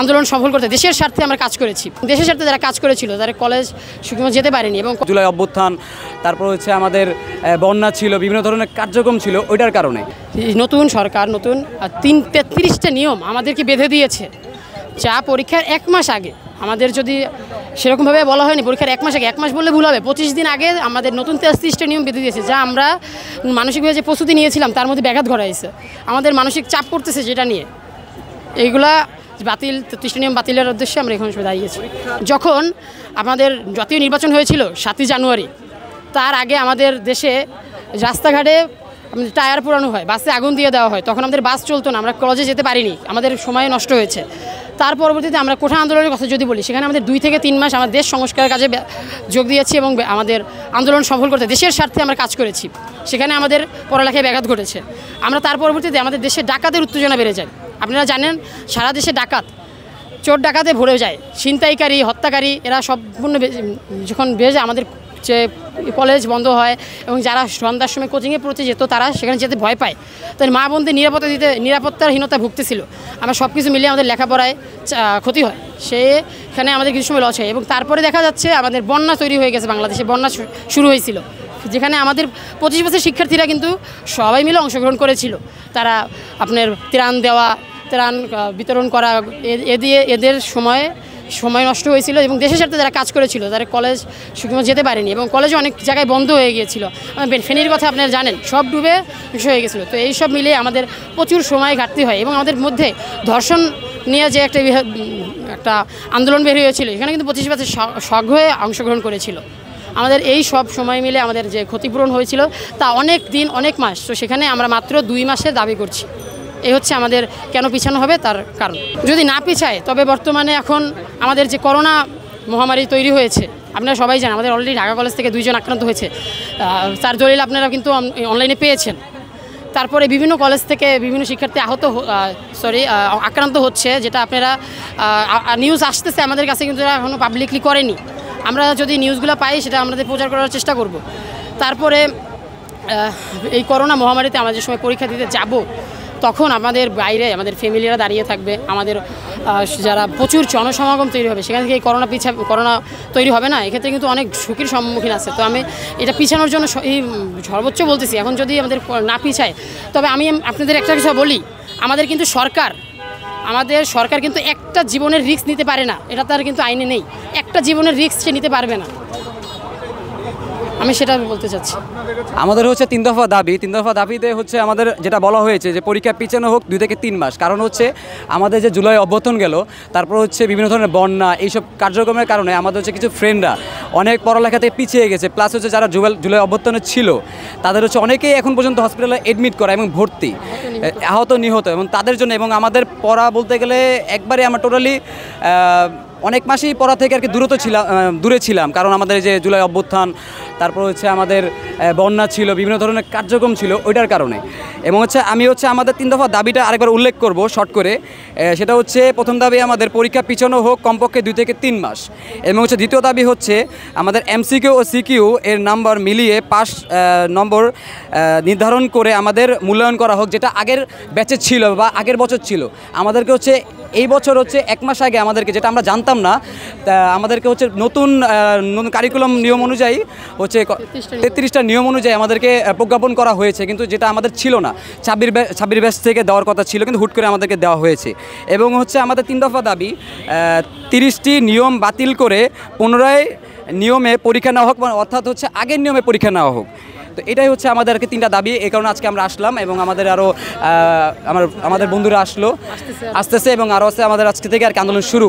আন্দোলন সফল করতে দেশের স্বার্থে আমরা কাজ করেছি। দেশের স্বার্থে যারা কাজ করেছিল তারা কলেজ সুখমত যেতে পারেনি এবং জুলাই অভ্যুত্থান, তারপর হচ্ছে আমাদের বন্যা ছিল, বিভিন্ন ধরনের কার্যক্রম ছিল, ওইটার কারণে নতুন সরকার নতুন 33টা নিয়ম আমাদেরকে বেঁধে দিয়েছে। যা পরীক্ষার 1 মাস আগে আমাদের যদি সেরকমভাবে বলা হয়নি, পরীক্ষার 1 মাস আগে, 1 মাস বললে ভুল হবে, 25 দিন আগে আমাদের নতুন 33টা নিয়ম বেঁধে দিয়েছে, যা আমরা মানসিকভাবে যে প্রস্তুতি নিয়েছিলাম তার মধ্যে ব্যাঘাত ঘটাইছে। আমাদের মানসিক চাপ পড়তেছে যেটা নিয়ে, এইগুলা বাতিল 33টা নিয়ম বাতিলের উদ্দেশ্যে আমরা এখন দাঁড়িয়েছি। যখন আমাদের জাতীয় নির্বাচন হয়েছিল 7ই জানুয়ারি, তার আগে আমাদের দেশে রাস্তাঘাটে টায়ার পোড়ানো হয়, বাসে আগুন দিয়ে দেওয়া হয়, তখন আমাদের বাস চলতো না, আমরা কলেজে যেতে পারিনি, আমাদের সময় নষ্ট হয়েছে। তার পরবর্তীতে আমরা কোঠা আন্দোলনের কথা যদি বলি, সেখানে আমাদের 2 থেকে 3 মাস আমার দেশ সংস্কারের কাজে যোগ দিয়েছি এবং আমাদের আন্দোলন সফল করতে দেশের স্বার্থে আমরা কাজ করেছি। সেখানে আমাদের পড়ালেখায় ব্যাঘাত ঘটেছে। আমরা তার পরবর্তীতে আমাদের দেশে ডাকাতের উত্তেজনা বেড়ে যায়। আপনারা জানেন সারা দেশে ডাকাত, চোর ডাকাতে ভরে যায়, ছিনতাইকারী, হত্যাকারী, এরা সম্পূর্ণ যখন বেড়ে যায়, আমাদের যে কলেজ বন্ধ হয় এবং যারা সন্ধ্যার সময় কোচিংয়ে পড়তে যেত তারা সেখানে যেতে ভয় পায়। তাই মা বোনদের নিরাপত্তাহীনতা ভুগতেছিল। আমরা সব কিছু মিলিয়ে আমাদের লেখাপড়ায় ক্ষতি হয়, সেখানে আমাদের কিছু সময় লস হয়। এবং তারপরে দেখা যাচ্ছে আমাদের বন্যা তৈরি হয়ে গেছে, বাংলাদেশে বন্যা শুরু হয়েছিল, যেখানে আমাদের 25 বছরের শিক্ষার্থীরা কিন্তু সবাই মিলে অংশগ্রহণ করেছিল। তারা আপনার ত্রাণ দেওয়া, ত্রাণ বিতরণ করা, এদের সময় নষ্ট হয়েছিল এবং দেশের স্বার্থে যারা কাজ করেছিল তারা কলেজ সুখমত যেতে পারেনি এবং কলেজে অনেক জায়গায় বন্ধ হয়ে গিয়েছিল। ফেনীর কথা আপনারা জানেন, সব ডুবে বিষয় হয়ে গেছিলো। তো এই সব মিলিয়ে আমাদের প্রচুর সময় ঘাটতি হয় এবং আমাদের মধ্যে ধর্ষণ নিয়ে যে একটা আন্দোলন বের হয়েছিল, এখানে কিন্তু 25 বছর শখ হয়ে অংশগ্রহণ করেছিল। আমাদের এই সব সময় মিলে আমাদের যে ক্ষতিপূরণ হয়েছিল তা অনেক দিন, অনেক মাস। তো সেখানে আমরা মাত্র 2 মাসের দাবি করছি। এই হচ্ছে আমাদের কেন পিছানো হবে তার কারণ। যদি না পিছায় তবে বর্তমানে এখন আমাদের যে করোনা মহামারী তৈরি হয়েছে, আপনারা সবাই জানেন, আমাদের অলরেডি ঢাকা কলেজ থেকে 2 জন আক্রান্ত হয়েছে, তার দলিল আপনারা কিন্তু অনলাইনে পেয়েছেন। তারপরে বিভিন্ন কলেজ থেকে বিভিন্ন শিক্ষার্থী আক্রান্ত হচ্ছে, যেটা আপনারা নিউজ আসতেছে আমাদের কাছে, কিন্তু এখনও পাবলিকলি করেনি। আমরা যদি নিউজগুলো পাই সেটা আমাদের প্রচার করার চেষ্টা করব। তারপরে এই করোনা মহামারীতে আমরা যে সময় পরীক্ষা দিতে যাব, তখন আমাদের বাইরে আমাদের ফ্যামিলিরা দাঁড়িয়ে থাকবে, আমাদের যারা প্রচুর জনসমাগম তৈরি হবে, সেখান থেকে এই করোনা তৈরি হবে না, এক্ষেত্রে কিন্তু অনেক ঝুঁকির সম্মুখীন আছে। তো আমি এটা পিছানোর জন্য এই সর্বোচ্চ বলতেছি। এখন যদি আমাদের না পিছায়, তবে আমি আপনাদের একটা কিছু বলি, আমাদের সরকার কিন্তু একটা জীবনের রিস্ক নিতে পারে না, এটা তার কিন্তু আইনে নেই। একটা জীবনের রিস্ক সে নিতে পারবে না, আমি সেটা বলতে চাচ্ছি। আমাদের হচ্ছে 3 দফা দাবি। 3 দফা দাবিতে হচ্ছে আমাদের যেটা বলা হয়েছে যে পরীক্ষা পিছানো হোক 2 থেকে 3 মাস। কারণ হচ্ছে আমাদের যে জুলাই অভ্যুত্থান গেল, তারপর হচ্ছে বিভিন্ন ধরনের বন্যা, এইসব কার্যক্রমের কারণে আমাদের হচ্ছে কিছু ফ্রেন্ডরা অনেক পড়ালেখাতে পিছিয়ে গেছে। প্লাস হচ্ছে যারা জুলাই অভ্যুত্থানে ছিল তাদের হচ্ছে অনেকেই এখন পর্যন্ত হসপিটালে অ্যাডমিট করা এবং ভর্তি, আহত নিহত, এবং তাদের জন্য এবং আমাদের পড়া বলতে গেলে একবারে আমরা টোটালি অনেক মাসেই পড়া থেকে আর কি দূরে ছিলাম। কারণ আমাদের যে জুলাই অভ্যুত্থান, তারপর হচ্ছে আমাদের বন্যা ছিল, বিভিন্ন ধরনের কার্যক্রম ছিল, ওইটার কারণে। এবং হচ্ছে আমি আমাদের 3 দফা দাবিটা আরেকবার উল্লেখ করব শর্ট করে। সেটা হচ্ছে প্রথম দাবি আমাদের পরীক্ষা পিছানো হোক কমপক্ষে 2 থেকে 3 মাস। এবং হচ্ছে দ্বিতীয় দাবি হচ্ছে আমাদের এমসিকিউ ও সিকিউ এর নাম্বার মিলিয়ে পাস নম্বর নির্ধারণ করে আমাদের মূল্যায়ন করা হোক, যেটা আগের ব্যাচে ছিল বা আগের বছর ছিল। আমাদেরকে হচ্ছে এই বছর হচ্ছে 1 মাস আগে আমাদেরকে, যেটা আমরা জানতাম না, আমাদেরকে হচ্ছে নতুন কারিকুলাম নিয়ম অনুযায়ী হচ্ছে 33টা নিয়ম অনুযায়ী আমাদেরকে প্রজ্ঞাপন করা হয়েছে, কিন্তু যেটা আমাদের ছিল না। 26 ব্যাচ থেকে দেওয়ার কথা ছিল, কিন্তু হুট করে আমাদেরকে দেওয়া হয়েছে। এবং হচ্ছে আমাদের 3 দফা দাবি 30টি নিয়ম বাতিল করে পুনরায় নিয়মে পরীক্ষা নেওয়া হোক, অর্থাৎ হচ্ছে আগের নিয়মে পরীক্ষা নেওয়া হোক। তো এটাই হচ্ছে আমাদেরকে 3টা দাবি। এই কারণে আজকে আমরা আসলাম এবং আমাদের আরও আমাদের বন্ধুরা আসতেছে এবং আরও আছে আমাদের আজকে থেকে আর কি আন্দোলন শুরু।